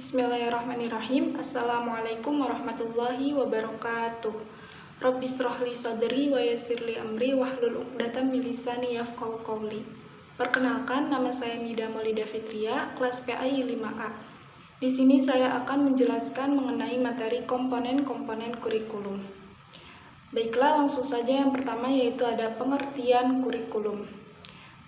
Bismillahirrahmanirrahim. Assalamualaikum warahmatullahi wabarakatuh. Rabbi shrahli sadri wa yassirli amri wahlul 'uqdatam min lisani yafqahu qawli. Perkenalkan, nama saya Nida Maulida Fitria, kelas PAI 5A. Di sini saya akan menjelaskan mengenai materi komponen-komponen kurikulum. Baiklah, langsung saja yang pertama yaitu ada pengertian kurikulum.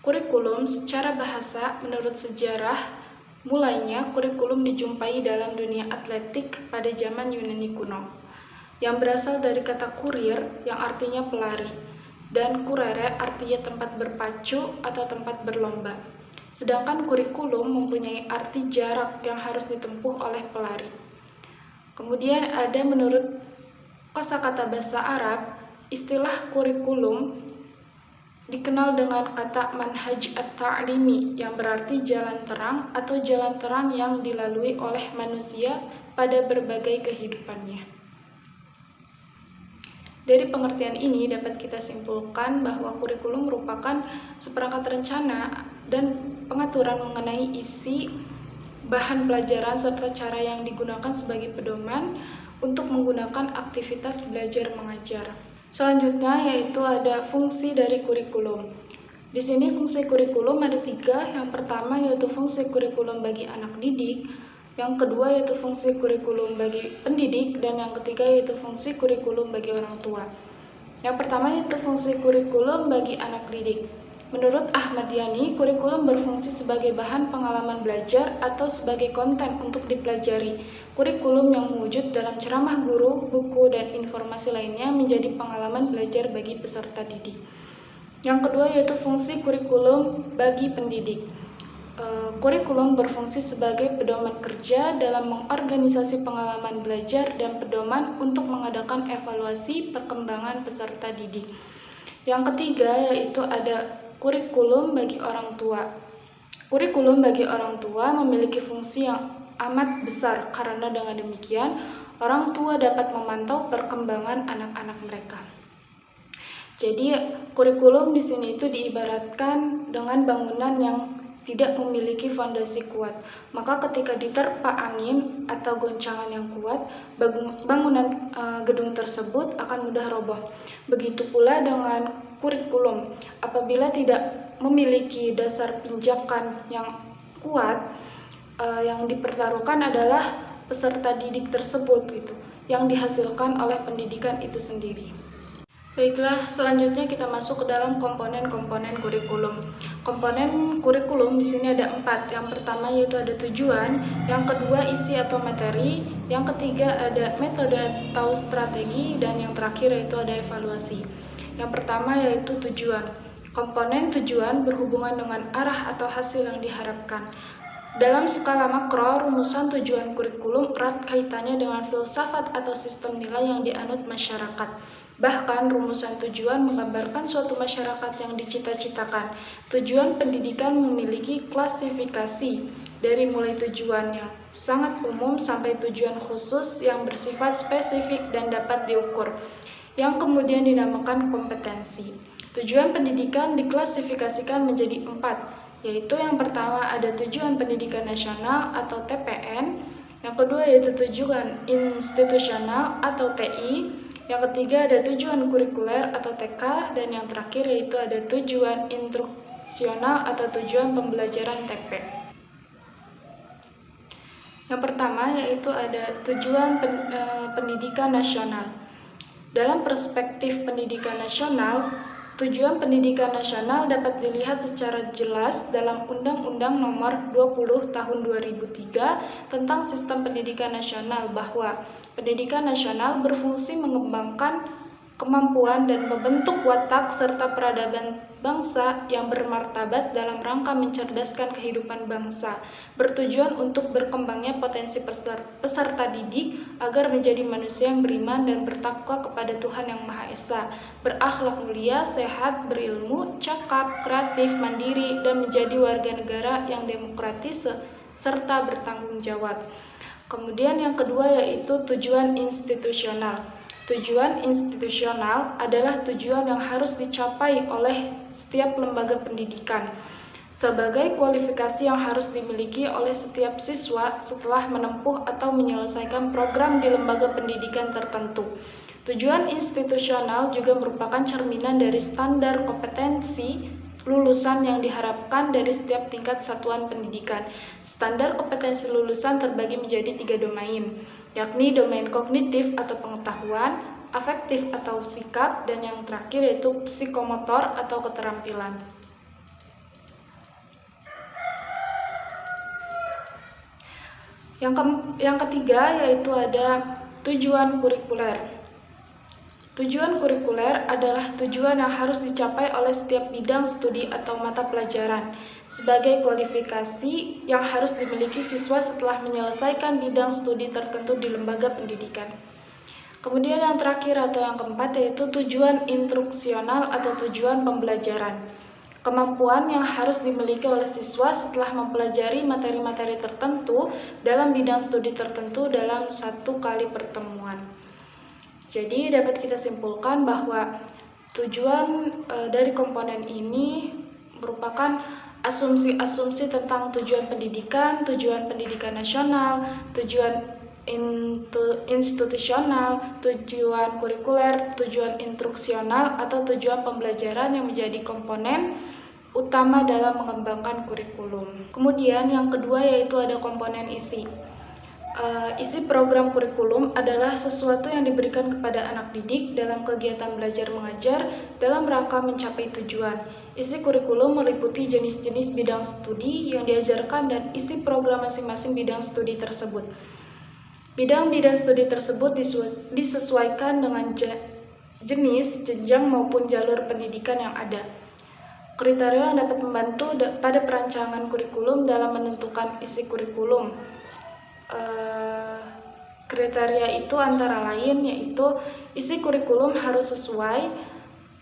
Kurikulum secara bahasa menurut sejarah mulainya kurikulum dijumpai dalam dunia atletik pada zaman Yunani kuno, yang berasal dari kata kurir yang artinya pelari, dan kurere artinya tempat berpacu atau tempat berlomba. Sedangkan kurikulum mempunyai arti jarak yang harus ditempuh oleh pelari. Kemudian ada menurut kosakata bahasa Arab, istilah kurikulum dikenal dengan kata manhaj at-ta'limi yang berarti jalan terang atau jalan terang yang dilalui oleh manusia pada berbagai kehidupannya. Dari pengertian ini dapat kita simpulkan bahwa kurikulum merupakan seperangkat rencana dan pengaturan mengenai isi, bahan pelajaran, serta cara yang digunakan sebagai pedoman untuk menggunakan aktivitas belajar mengajar. Selanjutnya yaitu ada fungsi dari kurikulum. Di sini fungsi kurikulum ada 3. Yang pertama yaitu fungsi kurikulum bagi anak didik, yang kedua yaitu fungsi kurikulum bagi pendidik, dan yang ketiga yaitu fungsi kurikulum bagi orang tua. Yang pertama yaitu fungsi kurikulum bagi anak didik. Menurut Ahmad Yani, kurikulum berfungsi sebagai bahan pengalaman belajar atau sebagai konten untuk dipelajari. Kurikulum yang mewujud dalam ceramah guru, buku, dan informasi lainnya menjadi pengalaman belajar bagi peserta didik. Yang kedua yaitu fungsi kurikulum bagi pendidik. Kurikulum berfungsi sebagai pedoman kerja dalam mengorganisasi pengalaman belajar dan pedoman untuk mengadakan evaluasi perkembangan peserta didik. Yang ketiga yaitu ada kurikulum bagi orang tua. Kurikulum bagi orang tua memiliki fungsi yang amat besar karena dengan demikian orang tua dapat memantau perkembangan anak-anak mereka. Jadi kurikulum di sini itu diibaratkan dengan bangunan yang tidak memiliki fondasi kuat. Maka ketika diterpa angin atau goncangan yang kuat, bangunan gedung tersebut akan mudah roboh. Begitu pula dengan kurikulum. Apabila tidak memiliki dasar pijakan yang kuat, yang dipertaruhkan adalah peserta didik tersebut yang dihasilkan oleh pendidikan itu sendiri. Baiklah, selanjutnya kita masuk ke dalam komponen-komponen kurikulum. Komponen kurikulum di sini ada 4. Yang pertama yaitu ada tujuan, yang kedua isi atau materi, yang ketiga ada metode atau strategi, dan yang terakhir yaitu ada evaluasi. Yang pertama yaitu tujuan. Komponen tujuan berhubungan dengan arah atau hasil yang diharapkan. Dalam skala makro, rumusan tujuan kurikulum erat kaitannya dengan filsafat atau sistem nilai yang dianut masyarakat. Bahkan, rumusan tujuan menggambarkan suatu masyarakat yang dicita-citakan. Tujuan pendidikan memiliki klasifikasi dari mulai tujuan yang sangat umum sampai tujuan khusus yang bersifat spesifik dan dapat diukur, yang kemudian dinamakan kompetensi. Tujuan pendidikan diklasifikasikan menjadi 4, yaitu yang pertama ada tujuan pendidikan nasional atau TPN, yang kedua yaitu tujuan institusional atau TI, yang ketiga ada tujuan kurikuler atau TK, dan yang terakhir yaitu ada tujuan instruksional atau tujuan pembelajaran TP. Yang pertama yaitu ada tujuan pendidikan nasional. Dalam perspektif pendidikan nasional, tujuan pendidikan nasional dapat dilihat secara jelas dalam Undang-Undang Nomor 20 Tahun 2003 tentang Sistem Pendidikan Nasional, bahwa pendidikan nasional berfungsi mengembangkan kemampuan dan membentuk watak serta peradaban bangsa yang bermartabat dalam rangka mencerdaskan kehidupan bangsa, bertujuan untuk berkembangnya potensi peserta didik agar menjadi manusia yang beriman dan bertakwa kepada Tuhan Yang Maha Esa, berakhlak mulia, sehat, berilmu, cakap, kreatif, mandiri, dan menjadi warga negara yang demokratis serta bertanggung jawab. Kemudian yang kedua yaitu tujuan institusional. Tujuan institusional adalah tujuan yang harus dicapai oleh setiap lembaga pendidikan. sebagai kualifikasi yang harus dimiliki oleh setiap siswa setelah menempuh atau menyelesaikan program di lembaga pendidikan tertentu. Tujuan institusional juga merupakan cerminan dari standar kompetensi lulusan yang diharapkan dari setiap tingkat satuan pendidikan. Standar kompetensi lulusan terbagi menjadi 3 domain, yakni domain kognitif atau pengetahuan, afektif atau sikap, dan yang terakhir yaitu psikomotor atau keterampilan. Yang ketiga yaitu ada tujuan kurikuler. Tujuan kurikuler adalah tujuan yang harus dicapai oleh setiap bidang studi atau mata pelajaran sebagai kualifikasi yang harus dimiliki siswa setelah menyelesaikan bidang studi tertentu di lembaga pendidikan. Kemudian yang terakhir atau yang keempat yaitu tujuan instruksional atau tujuan pembelajaran. Kemampuan yang harus dimiliki oleh siswa setelah mempelajari materi-materi tertentu dalam bidang studi tertentu dalam satu kali pertemuan. Jadi dapat kita simpulkan bahwa tujuan dari komponen ini merupakan asumsi-asumsi tentang tujuan pendidikan nasional, tujuan institusional, tujuan kurikuler, tujuan instruksional atau tujuan pembelajaran yang menjadi komponen utama dalam mengembangkan kurikulum. Kemudian yang kedua yaitu ada komponen isi. Isi program kurikulum adalah sesuatu yang diberikan kepada anak didik dalam kegiatan belajar mengajar dalam rangka mencapai tujuan. Isi kurikulum meliputi jenis-jenis bidang studi yang diajarkan dan isi program masing-masing bidang studi tersebut. Bidang-bidang studi tersebut disesuaikan dengan jenis, jenjang maupun jalur pendidikan yang ada. Kriteria yang dapat membantu pada perancangan kurikulum dalam menentukan isi kurikulum. Kriteria itu antara lain yaitu isi kurikulum harus sesuai,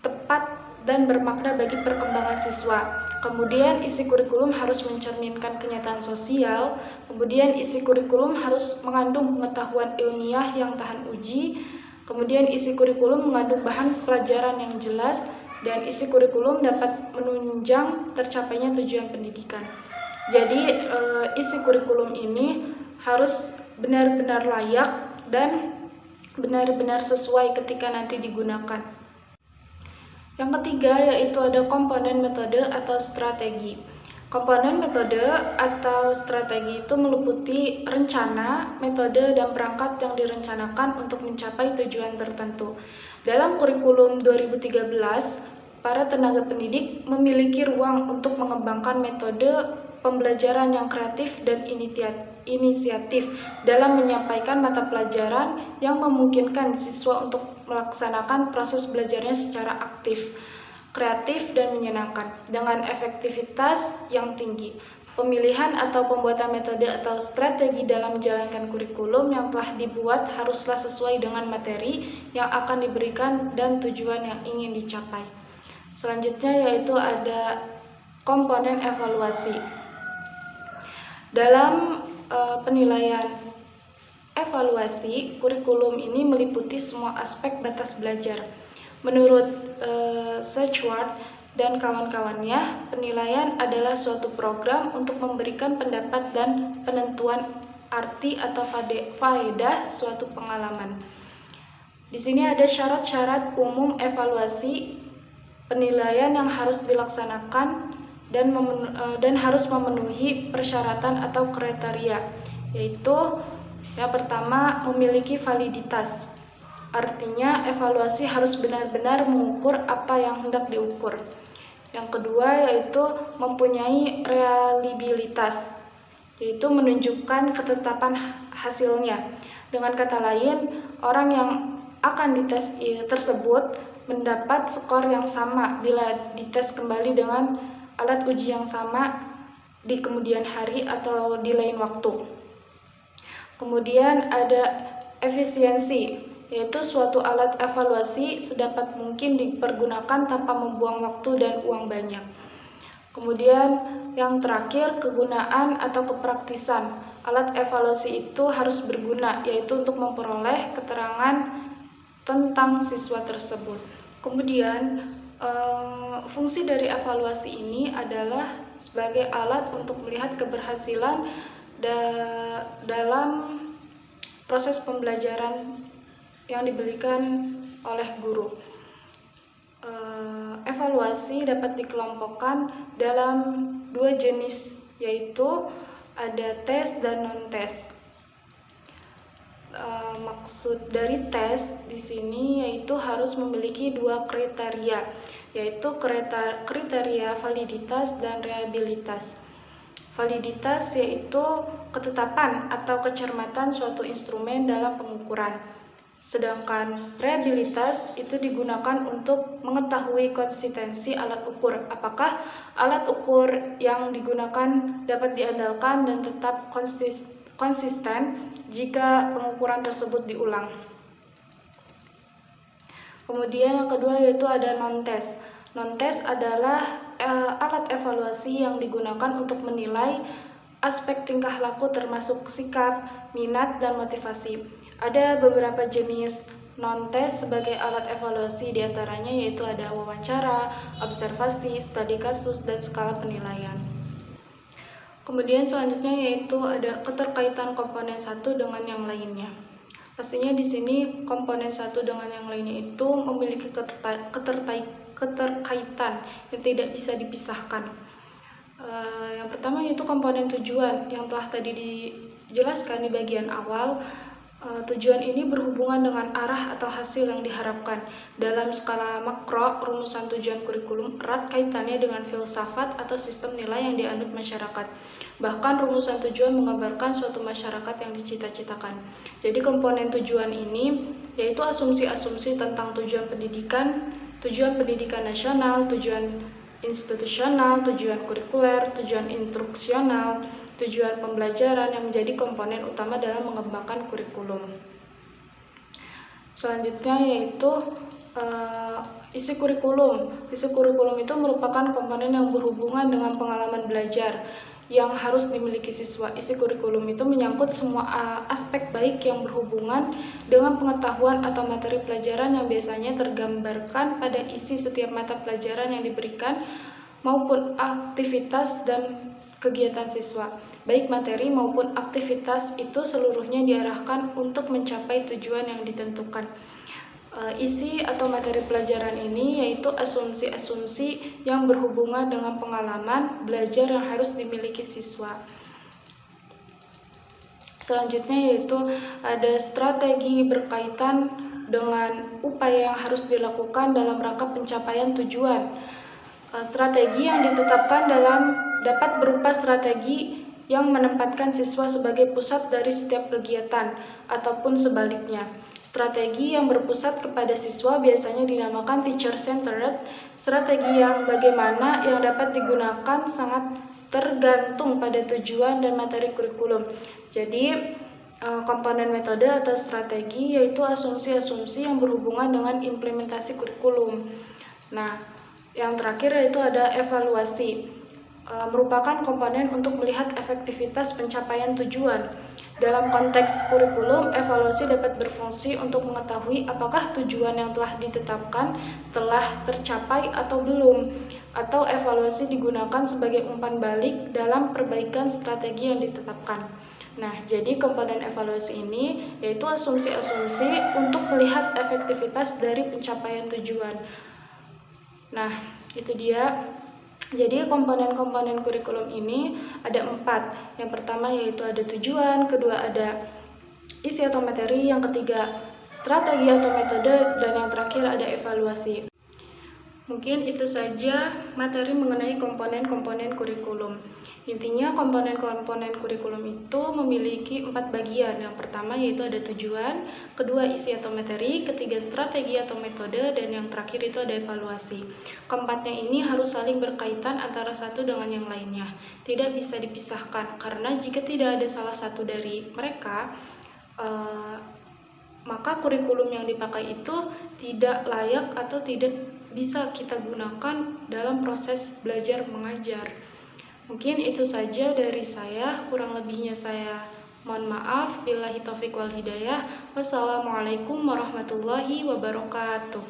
tepat, dan bermakna bagi perkembangan siswa. Kemudian isi kurikulum harus mencerminkan kenyataan sosial. Kemudian isi kurikulum harus mengandung pengetahuan ilmiah yang tahan uji. Kemudian isi kurikulum mengandung bahan pelajaran yang jelas, dan isi kurikulum dapat menunjang tercapainya tujuan pendidikan. Jadi isi kurikulum ini harus benar-benar layak dan benar-benar sesuai ketika nanti digunakan. Yang ketiga yaitu ada komponen metode atau strategi. Komponen metode atau strategi itu meliputi rencana, metode, dan perangkat yang direncanakan untuk mencapai tujuan tertentu. Dalam kurikulum 2013, para tenaga pendidik memiliki ruang untuk mengembangkan metode pembelajaran yang kreatif dan inisiatif dalam menyampaikan mata pelajaran yang memungkinkan siswa untuk melaksanakan proses belajarnya secara aktif, kreatif, dan menyenangkan dengan efektivitas yang tinggi. Pemilihan atau pembuatan metode atau strategi dalam menjalankan kurikulum yang telah dibuat haruslah sesuai dengan materi yang akan diberikan dan tujuan yang ingin dicapai. Selanjutnya yaitu ada komponen evaluasi. Dalam penilaian evaluasi, kurikulum ini meliputi semua aspek batas belajar. Menurut Searchward dan kawan-kawannya, penilaian adalah suatu program untuk memberikan pendapat dan penentuan arti atau faedah suatu pengalaman. Di sini ada syarat-syarat umum evaluasi penilaian yang harus dilaksanakan dan harus memenuhi persyaratan atau kriteria, yaitu yang pertama memiliki validitas. Artinya evaluasi harus benar-benar mengukur apa yang hendak diukur. Yang kedua yaitu mempunyai reliabilitas, yaitu menunjukkan ketetapan hasilnya. Dengan kata lain, orang yang akan dites tersebut mendapat skor yang sama bila dites kembali dengan alat uji yang sama di kemudian hari atau di lain waktu. Kemudian ada efisiensi, yaitu suatu alat evaluasi sedapat mungkin dipergunakan tanpa membuang waktu dan uang banyak. Kemudian yang terakhir, kegunaan atau kepraktisan. Alat evaluasi itu harus berguna, yaitu untuk memperoleh keterangan tentang siswa tersebut. Kemudian fungsi dari evaluasi ini adalah sebagai alat untuk melihat keberhasilan dalam proses pembelajaran yang diberikan oleh guru. Evaluasi dapat dikelompokkan dalam dua jenis, yaitu ada tes dan non-tes. Maksud dari tes di sini yaitu harus memiliki dua kriteria, yaitu kriteria validitas dan reliabilitas. Validitas yaitu ketetapan atau kecermatan suatu instrumen dalam pengukuran. Sedangkan reliabilitas itu digunakan untuk mengetahui konsistensi alat ukur. Apakah alat ukur yang digunakan dapat diandalkan dan tetap konsisten jika pengukuran tersebut diulang. Kemudian yang kedua yaitu ada non-tes. Non-tes adalah alat evaluasi yang digunakan untuk menilai aspek tingkah laku termasuk sikap, minat, dan motivasi. Ada beberapa jenis non-tes sebagai alat evaluasi, diantaranya yaitu ada wawancara, observasi, studi kasus, dan skala penilaian. Kemudian selanjutnya yaitu ada keterkaitan komponen satu dengan yang lainnya. Pastinya di sini komponen satu dengan yang lainnya itu memiliki keterkaitan yang tidak bisa dipisahkan. Yang pertama yaitu komponen tujuan yang telah tadi dijelaskan di bagian awal. Tujuan ini berhubungan dengan arah atau hasil yang diharapkan. Dalam skala makro, rumusan tujuan kurikulum erat kaitannya dengan filsafat atau sistem nilai yang dianut masyarakat. Bahkan rumusan tujuan menggambarkan suatu masyarakat yang dicita-citakan. Jadi komponen tujuan ini yaitu asumsi-asumsi tentang tujuan pendidikan nasional, tujuan institusional, tujuan kurikuler, tujuan instruksional, tujuan pembelajaran yang menjadi komponen utama dalam mengembangkan kurikulum. Selanjutnya yaitu isi kurikulum. Isi kurikulum itu merupakan komponen yang berhubungan dengan pengalaman belajar yang harus dimiliki siswa. Isi kurikulum itu menyangkut semua aspek baik yang berhubungan dengan pengetahuan atau materi pelajaran yang biasanya tergambarkan pada isi setiap mata pelajaran yang diberikan maupun aktivitas dan kegiatan siswa. Baik materi maupun aktivitas itu seluruhnya diarahkan untuk mencapai tujuan yang ditentukan. Isi atau materi pelajaran ini yaitu asumsi-asumsi yang berhubungan dengan pengalaman belajar yang harus dimiliki siswa. Selanjutnya yaitu ada strategi berkaitan dengan upaya yang harus dilakukan dalam rangka pencapaian tujuan. Strategi yang ditetapkan dapat berupa strategi yang menempatkan siswa sebagai pusat dari setiap kegiatan ataupun sebaliknya. Strategi yang berpusat kepada siswa biasanya dinamakan teacher-centered. Strategi yang bagaimana yang dapat digunakan sangat tergantung pada tujuan dan materi kurikulum. Jadi, komponen metode atau strategi yaitu asumsi-asumsi yang berhubungan dengan implementasi kurikulum. Nah, yang terakhir yaitu ada evaluasi. Merupakan komponen untuk melihat efektivitas pencapaian tujuan. Dalam konteks kurikulum, evaluasi dapat berfungsi untuk mengetahui apakah tujuan yang telah ditetapkan telah tercapai atau belum, atau evaluasi digunakan sebagai umpan balik dalam perbaikan strategi yang ditetapkan. Nah, jadi komponen evaluasi ini yaitu asumsi-asumsi untuk melihat efektivitas dari pencapaian tujuan. Nah, itu dia. Jadi komponen-komponen kurikulum ini ada 4. Yang pertama yaitu ada tujuan, kedua ada isi atau materi, yang ketiga strategi atau metode, dan yang terakhir ada evaluasi. Mungkin itu saja materi mengenai komponen-komponen kurikulum. Intinya komponen-komponen kurikulum itu memiliki 4 bagian. Yang pertama yaitu ada tujuan, kedua isi atau materi, ketiga strategi atau metode, dan yang terakhir itu ada evaluasi. Keempatnya ini harus saling berkaitan antara satu dengan yang lainnya. Tidak bisa dipisahkan, karena jika tidak ada salah satu dari mereka, maka kurikulum yang dipakai itu tidak layak atau tidak bisa kita gunakan dalam proses belajar mengajar. Mungkin itu saja dari saya, kurang lebihnya saya mohon maaf. Billahi taufiq wal hidayah. Wassalamualaikum warahmatullahi wabarakatuh.